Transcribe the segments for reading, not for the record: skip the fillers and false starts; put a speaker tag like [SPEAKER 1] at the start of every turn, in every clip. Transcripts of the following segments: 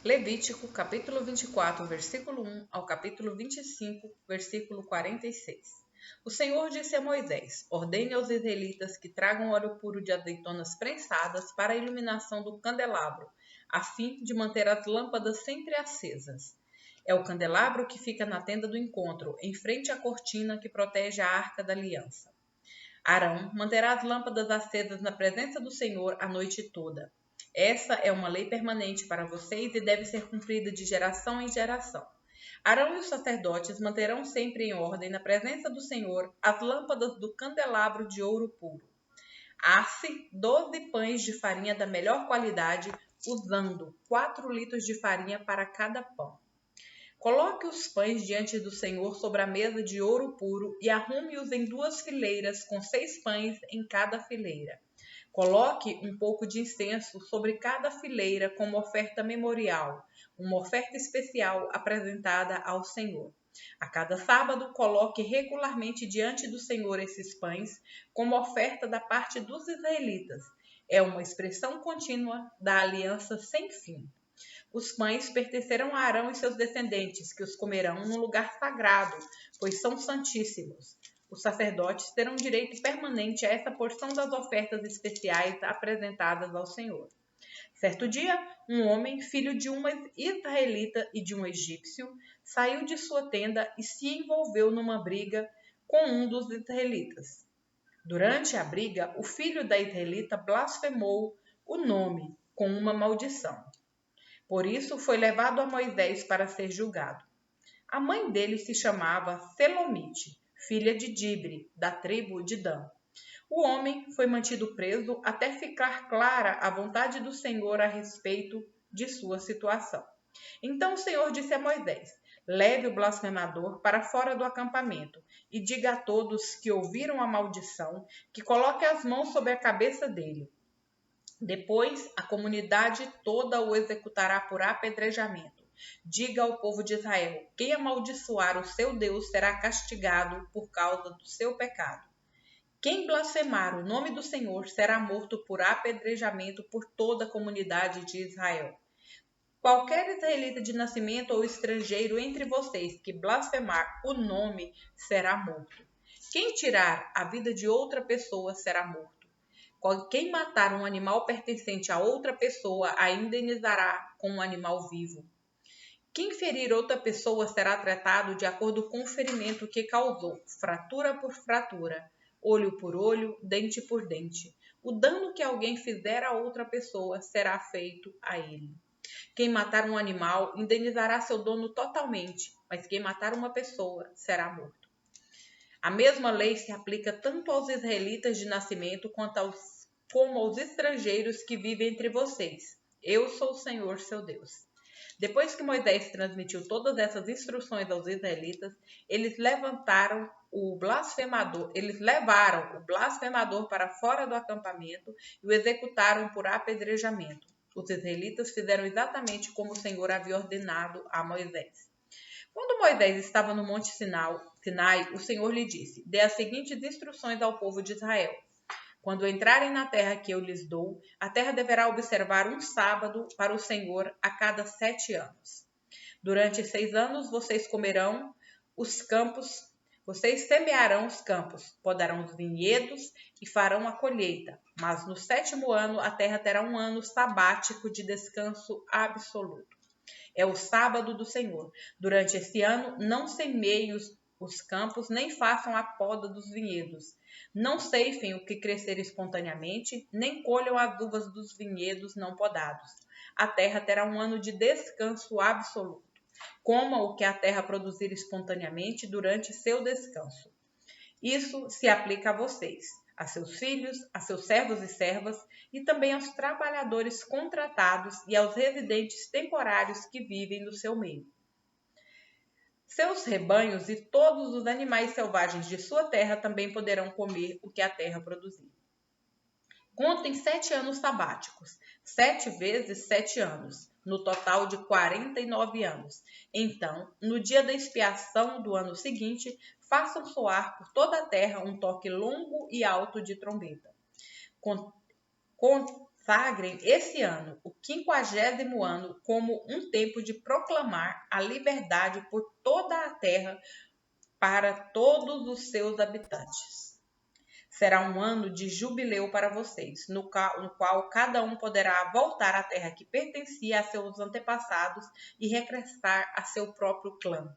[SPEAKER 1] Levítico, capítulo 24, versículo 1 ao capítulo 25, versículo 46. O Senhor disse a Moisés: ordene aos israelitas que tragam óleo puro de azeitonas prensadas para a iluminação do candelabro, a fim de manter as lâmpadas sempre acesas. É o candelabro que fica na tenda do encontro, em frente à cortina que protege a arca da aliança. Arão manterá as lâmpadas acesas na presença do Senhor a noite toda. Essa é uma lei permanente para vocês e deve ser cumprida de geração em geração. Arão e os sacerdotes manterão sempre em ordem na presença do Senhor as lâmpadas do candelabro de ouro puro. Asse 12 pães de farinha da melhor qualidade, usando 4 litros de farinha para cada pão. Coloque os pães diante do Senhor sobre a mesa de ouro puro e arrume-os em 2 fileiras, com 6 pães em cada fileira. Coloque um pouco de incenso sobre cada fileira como oferta memorial, uma oferta especial apresentada ao Senhor. A cada sábado, coloque regularmente diante do Senhor esses pães como oferta da parte dos israelitas. É uma expressão contínua da aliança sem fim. Os pães pertencerão a Arão e seus descendentes, que os comerão num lugar sagrado, pois são santíssimos. Os sacerdotes terão direito permanente a essa porção das ofertas especiais apresentadas ao Senhor. Certo dia, um homem, filho de uma israelita e de um egípcio, saiu de sua tenda e se envolveu numa briga com um dos israelitas. Durante a briga, o filho da israelita blasfemou o nome com uma maldição. Por isso foi levado a Moisés para ser julgado. A mãe dele se chamava Selomite, filha de Dibre, da tribo de Dan. O homem foi mantido preso até ficar clara a vontade do Senhor a respeito de sua situação. Então o Senhor disse a Moisés: leve o blasfemador para fora do acampamento e diga a todos que ouviram a maldição que coloque as mãos sobre a cabeça dele. Depois, a comunidade toda o executará por apedrejamento. Diga ao povo de Israel: quem amaldiçoar o seu Deus será castigado por causa do seu pecado. Quem blasfemar o nome do Senhor será morto por apedrejamento por toda a comunidade de Israel. Qualquer israelita de nascimento ou estrangeiro entre vocês que blasfemar o nome será morto. Quem tirar a vida de outra pessoa será morto. Quem matar um animal pertencente a outra pessoa a indenizará com um animal vivo. Quem ferir outra pessoa será tratado de acordo com o ferimento que causou, fratura por fratura, olho por olho, dente por dente. O dano que alguém fizer a outra pessoa será feito a ele. Quem matar um animal indenizará seu dono totalmente, mas quem matar uma pessoa será morto. A mesma lei se aplica tanto aos israelitas de nascimento como aos estrangeiros que vivem entre vocês. Eu sou o Senhor, seu Deus. Depois que Moisés transmitiu todas essas instruções aos israelitas, eles levaram o blasfemador para fora do acampamento e o executaram por apedrejamento. Os israelitas fizeram exatamente como o Senhor havia ordenado a Moisés. Quando Moisés estava no Monte Sinai, o Senhor lhe disse: dê as seguintes instruções ao povo de Israel. Quando entrarem na terra que eu lhes dou, a terra deverá observar um sábado para o Senhor a cada 7 anos. Durante 6 anos vocês comerão os campos, vocês semearão os campos, podarão os vinhedos e farão a colheita. Mas no 7º ano a terra terá um ano sabático de descanso absoluto. É o sábado do Senhor. Durante esse ano não semeiem os campos, nem façam a poda dos vinhedos. Não ceifem o que crescer espontaneamente, nem colham as uvas dos vinhedos não podados. A terra terá um ano de descanso absoluto. Coma o que a terra produzir espontaneamente durante seu descanso. Isso se aplica a vocês, a seus filhos, a seus servos e servas, e também aos trabalhadores contratados e aos residentes temporários que vivem no seu meio. Seus rebanhos e todos os animais selvagens de sua terra também poderão comer o que a terra produzir. Contem 7 anos sabáticos, 7 vezes 7 anos, no total de 49 anos. Então, no dia da expiação do ano seguinte, façam soar por toda a terra um toque longo e alto de trombeta. Consagrem esse ano, o 50º ano, como um tempo de proclamar a liberdade por toda a terra para todos os seus habitantes. Será um ano de jubileu para vocês, no qual cada um poderá voltar à terra que pertencia a seus antepassados e regressar a seu próprio clã.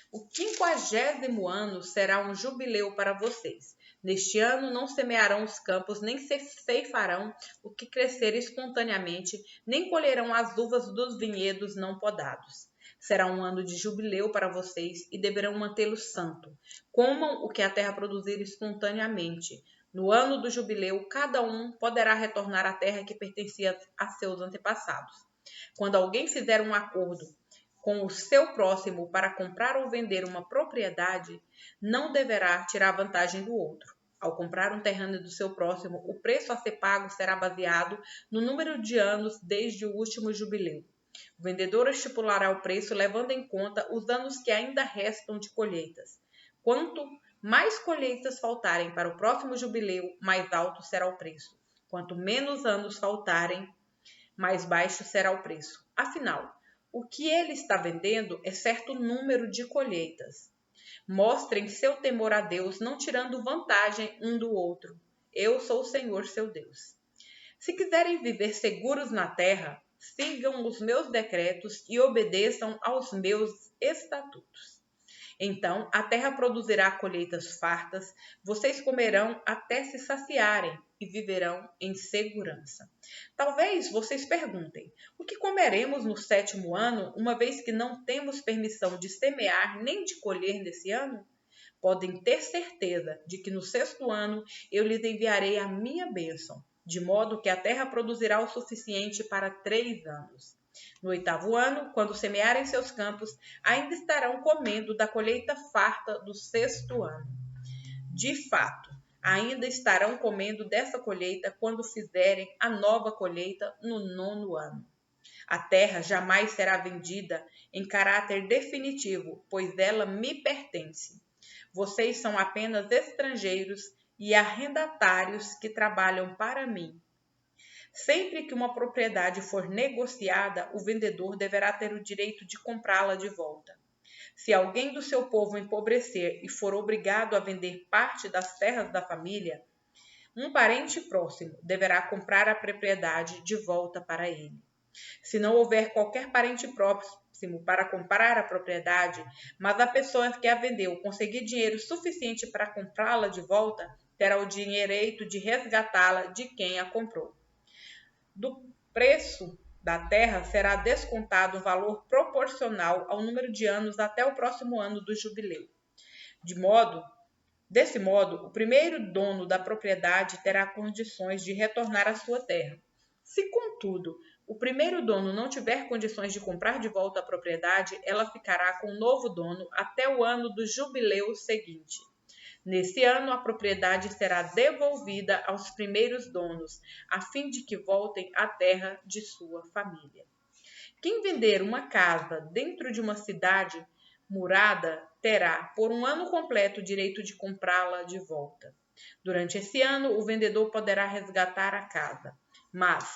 [SPEAKER 1] O 50º ano será um jubileu para vocês. Neste ano não semearão os campos, nem ceifarão o que crescer espontaneamente, nem colherão as uvas dos vinhedos não podados. Será um ano de jubileu para vocês e deverão mantê-lo santo. Comam o que a terra produzir espontaneamente. No ano do jubileu, cada um poderá retornar à terra que pertencia a seus antepassados. Quando alguém fizer um acordo com o seu próximo para comprar ou vender uma propriedade, não deverá tirar vantagem do outro. Ao comprar um terreno do seu próximo, o preço a ser pago será baseado no número de anos desde o último jubileu. O vendedor estipulará o preço levando em conta os anos que ainda restam de colheitas. Quanto mais colheitas faltarem para o próximo jubileu, mais alto será o preço. Quanto menos anos faltarem, mais baixo será o preço. Afinal, o que ele está vendendo é certo número de colheitas. Mostrem seu temor a Deus, não tirando vantagem um do outro. Eu sou o Senhor, seu Deus. Se quiserem viver seguros na terra, sigam os meus decretos e obedeçam aos meus estatutos. Então a terra produzirá colheitas fartas, vocês comerão até se saciarem e viverão em segurança. Talvez vocês perguntem: o que comeremos no 7º ano, uma vez que não temos permissão de semear nem de colher nesse ano? Podem ter certeza de que no 6º ano eu lhes enviarei a minha bênção, de modo que a terra produzirá o suficiente para 3 anos. No 8º ano, quando semearem seus campos, ainda estarão comendo da colheita farta do 6º ano. De fato, ainda estarão comendo dessa colheita quando fizerem a nova colheita no 9º ano. A terra jamais será vendida em caráter definitivo, pois ela me pertence. Vocês são apenas estrangeiros e arrendatários que trabalham para mim. Sempre que uma propriedade for negociada, o vendedor deverá ter o direito de comprá-la de volta. Se alguém do seu povo empobrecer e for obrigado a vender parte das terras da família, um parente próximo deverá comprar a propriedade de volta para ele. Se não houver qualquer parente próximo para comprar a propriedade, mas a pessoa que a vendeu conseguir dinheiro suficiente para comprá-la de volta, terá o direito de resgatá-la de quem a comprou. Do preço da terra será descontado um valor proporcional ao número de anos até o próximo ano do jubileu. Desse modo, o primeiro dono da propriedade terá condições de retornar à sua terra. Se, contudo, o primeiro dono não tiver condições de comprar de volta a propriedade, ela ficará com o novo dono até o ano do jubileu seguinte. Nesse ano, a propriedade será devolvida aos primeiros donos, a fim de que voltem à terra de sua família. Quem vender uma casa dentro de uma cidade murada terá, por um ano completo, o direito de comprá-la de volta. Durante esse ano, o vendedor poderá resgatar a casa, mas,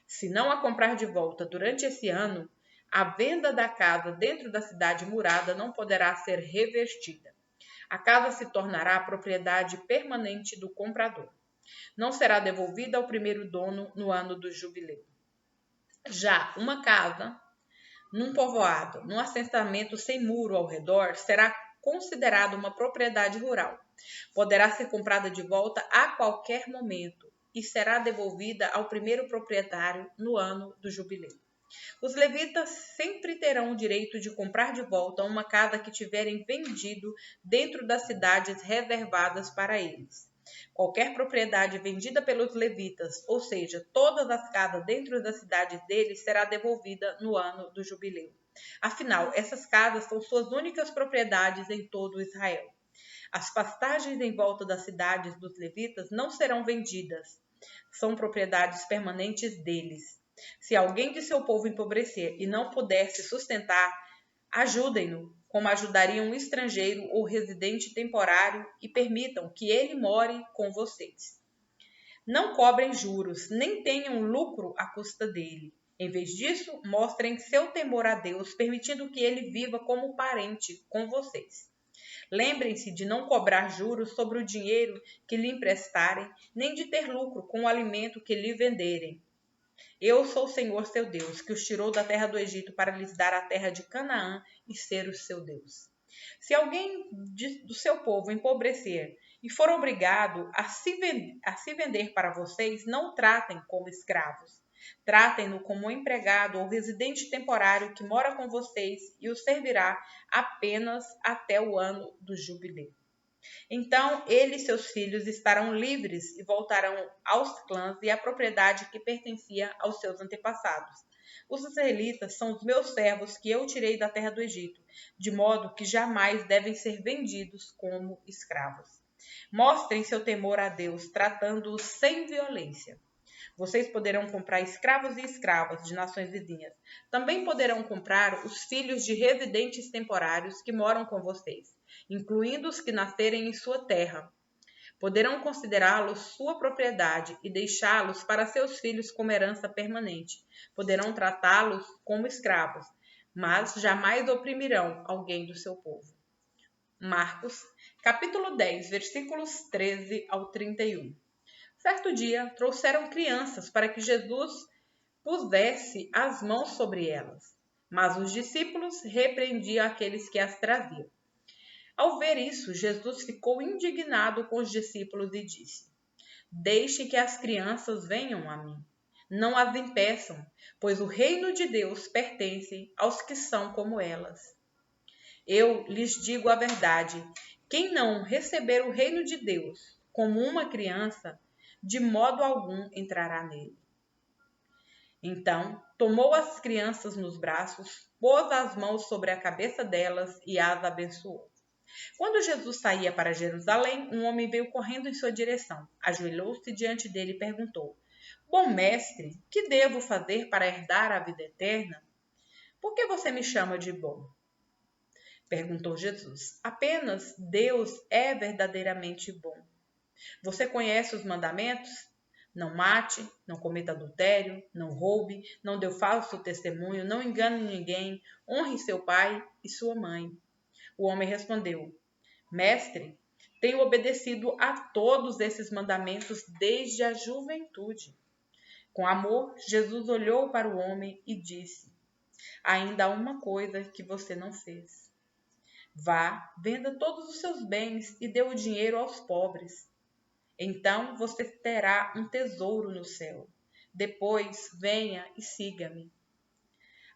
[SPEAKER 1] se não a comprar de volta durante esse ano, a venda da casa dentro da cidade murada não poderá ser revertida. A casa se tornará propriedade permanente do comprador. Não será devolvida ao primeiro dono no ano do jubileu. Já uma casa, num povoado, num assentamento sem muro ao redor, será considerada uma propriedade rural. Poderá ser comprada de volta a qualquer momento e será devolvida ao primeiro proprietário no ano do jubileu. Os levitas sempre terão o direito de comprar de volta uma casa que tiverem vendido dentro das cidades reservadas para eles. Qualquer propriedade vendida pelos levitas, ou seja, todas as casas dentro das cidades deles, será devolvida no ano do jubileu. Afinal, essas casas são suas únicas propriedades em todo Israel. As pastagens em volta das cidades dos levitas não serão vendidas. São propriedades permanentes deles. Se alguém de seu povo empobrecer e não puder se sustentar, ajudem-no, como ajudariam um estrangeiro ou residente temporário, e permitam que ele more com vocês. Não cobrem juros, nem tenham lucro à custa dele. Em vez disso, mostrem seu temor a Deus, permitindo que ele viva como parente com vocês. Lembrem-se de não cobrar juros sobre o dinheiro que lhe emprestarem, nem de ter lucro com o alimento que lhe venderem. Eu sou o Senhor seu Deus, que os tirou da terra do Egito para lhes dar a terra de Canaã e ser o seu Deus. Se alguém do seu povo empobrecer e for obrigado a se vender para vocês, não o tratem como escravos. Tratem-no como um empregado ou residente temporário que mora com vocês e o servirá apenas até o ano do jubileu. Então ele e seus filhos estarão livres e voltarão aos clãs e à propriedade que pertencia aos seus antepassados. Os israelitas são os meus servos que eu tirei da terra do Egito, de modo que jamais devem ser vendidos como escravos. Mostrem seu temor a Deus, tratando-os sem violência. Vocês poderão comprar escravos e escravas de nações vizinhas. Também poderão comprar os filhos de residentes temporários que moram com vocês, incluindo os que nascerem em sua terra. Poderão considerá-los sua propriedade e deixá-los para seus filhos como herança permanente. Poderão tratá-los como escravos, mas jamais oprimirão alguém do seu povo. Marcos, capítulo 10, versículos 13 ao 31. Certo dia, trouxeram crianças para que Jesus pusesse as mãos sobre elas. Mas os discípulos repreendiam aqueles que as traziam. Ao ver isso, Jesus ficou indignado com os discípulos e disse: Deixe que as crianças venham a mim. Não as impeçam, pois o reino de Deus pertence aos que são como elas. Eu lhes digo a verdade: quem não receber o reino de Deus como uma criança, de modo algum entrará nele. Então, tomou as crianças nos braços, pôs as mãos sobre a cabeça delas e as abençoou. Quando Jesus saía para Jerusalém, um homem veio correndo em sua direção, ajoelhou-se diante dele e perguntou: Bom mestre, que devo fazer para herdar a vida eterna? Por que você me chama de bom? Perguntou Jesus. Apenas Deus é verdadeiramente bom. Você conhece os mandamentos? Não mate, não cometa adultério, não roube, não dê falso testemunho, não engane ninguém, honre seu pai e sua mãe. O homem respondeu: Mestre, tenho obedecido a todos esses mandamentos desde a juventude. Com amor, Jesus olhou para o homem e disse: Ainda há uma coisa que você não fez. Vá, venda todos os seus bens e dê o dinheiro aos pobres. Então você terá um tesouro no céu. Depois venha e siga-me.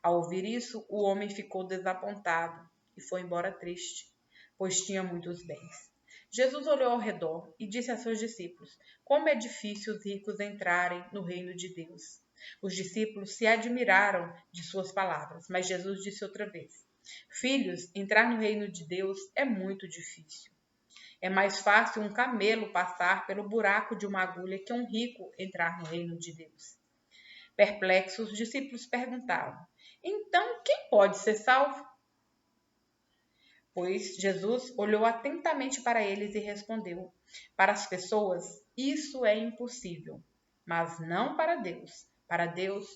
[SPEAKER 1] Ao ouvir isso, o homem ficou desapontado e foi embora triste, pois tinha muitos bens. Jesus olhou ao redor e disse a seus discípulos: Como é difícil os ricos entrarem no reino de Deus. Os discípulos se admiraram de suas palavras, mas Jesus disse outra vez: Filhos, entrar no reino de Deus é muito difícil. É mais fácil um camelo passar pelo buraco de uma agulha que um rico entrar no reino de Deus. Perplexos, os discípulos perguntavam: Então, quem pode ser salvo? Pois Jesus olhou atentamente para eles e respondeu: Para as pessoas, isso é impossível, mas não para Deus. Para Deus,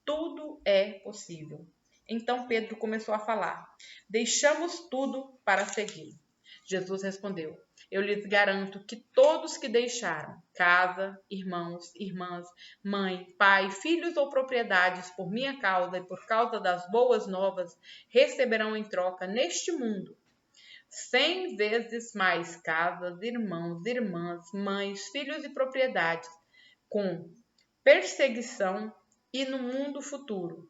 [SPEAKER 1] tudo é possível. Então Pedro começou a falar: Deixamos tudo para seguir. Jesus respondeu: Eu lhes garanto que todos que deixaram casa, irmãos, irmãs, mãe, pai, filhos ou propriedades por minha causa e por causa das boas novas, receberão em troca neste mundo 100 vezes mais casas, irmãos, irmãs, mães, filhos e propriedades, com perseguição e no mundo futuro.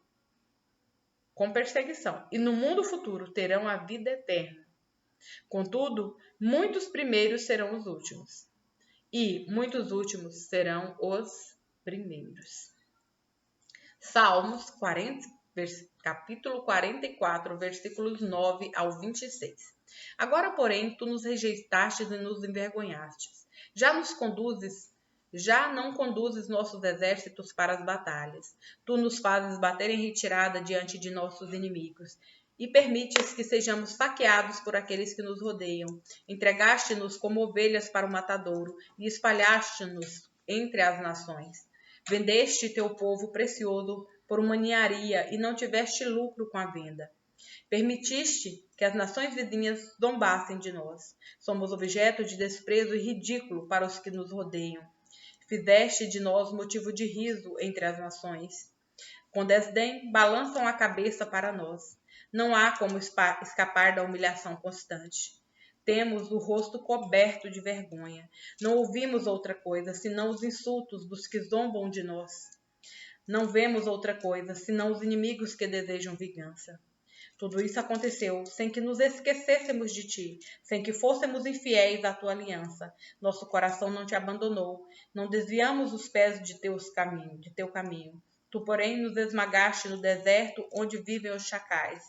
[SPEAKER 1] E no mundo futuro terão a vida eterna. Contudo, muitos primeiros serão os últimos, e muitos últimos serão os primeiros. Salmos 40, capítulo 44, versículos 9 ao 26. Agora, porém, tu nos rejeitastes e nos envergonhastes. Já não conduzes nossos exércitos para as batalhas. Tu nos fazes bater em retirada diante de nossos inimigos e permites que sejamos saqueados por aqueles que nos rodeiam. Entregaste-nos como ovelhas para o matadouro e espalhaste-nos entre as nações. Vendeste teu povo precioso por uma ninharia e não tiveste lucro com a venda. Permitiste que as nações vizinhas zombassem de nós. Somos objeto de desprezo e ridículo para os que nos rodeiam. Fizeste de nós motivo de riso entre as nações. Com desdém, balançam a cabeça para nós. Não há como escapar da humilhação constante. Temos o rosto coberto de vergonha. Não ouvimos outra coisa, senão os insultos dos que zombam de nós. Não vemos outra coisa, senão os inimigos que desejam vingança. Tudo isso aconteceu sem que nos esquecêssemos de ti, sem que fôssemos infiéis à tua aliança. Nosso coração não te abandonou, não desviamos os pés de teu caminho. Tu, porém, nos esmagaste no deserto onde vivem os chacais,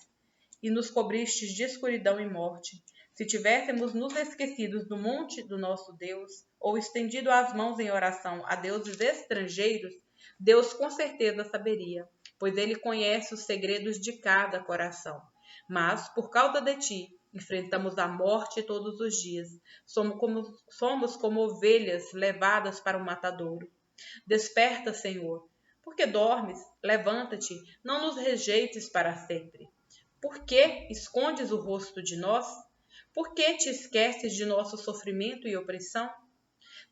[SPEAKER 1] e nos cobristes de escuridão e morte. Se tivéssemos nos esquecidos do monte do nosso Deus, ou estendido as mãos em oração a deuses estrangeiros, Deus com certeza saberia, pois ele conhece os segredos de cada coração. Mas, por causa de ti, enfrentamos a morte todos os dias. Somos como ovelhas levadas para o matadouro. Desperta, Senhor. Por que dormes? Levanta-te, não nos rejeites para sempre. Por que escondes o rosto de nós? Por que te esqueces de nosso sofrimento e opressão?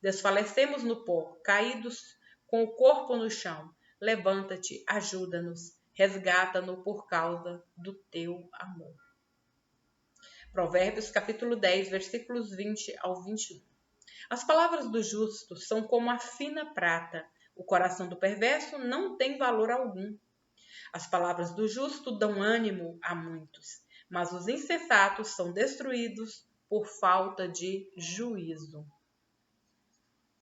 [SPEAKER 1] Desfalecemos no pó, caídos com o corpo no chão. Levanta-te, ajuda-nos, resgata-nos por causa do teu amor. Provérbios capítulo 10, versículos 20 ao 21. As palavras do justo são como a fina prata. O coração do perverso não tem valor algum. As palavras do justo dão ânimo a muitos, mas os insensatos são destruídos por falta de juízo.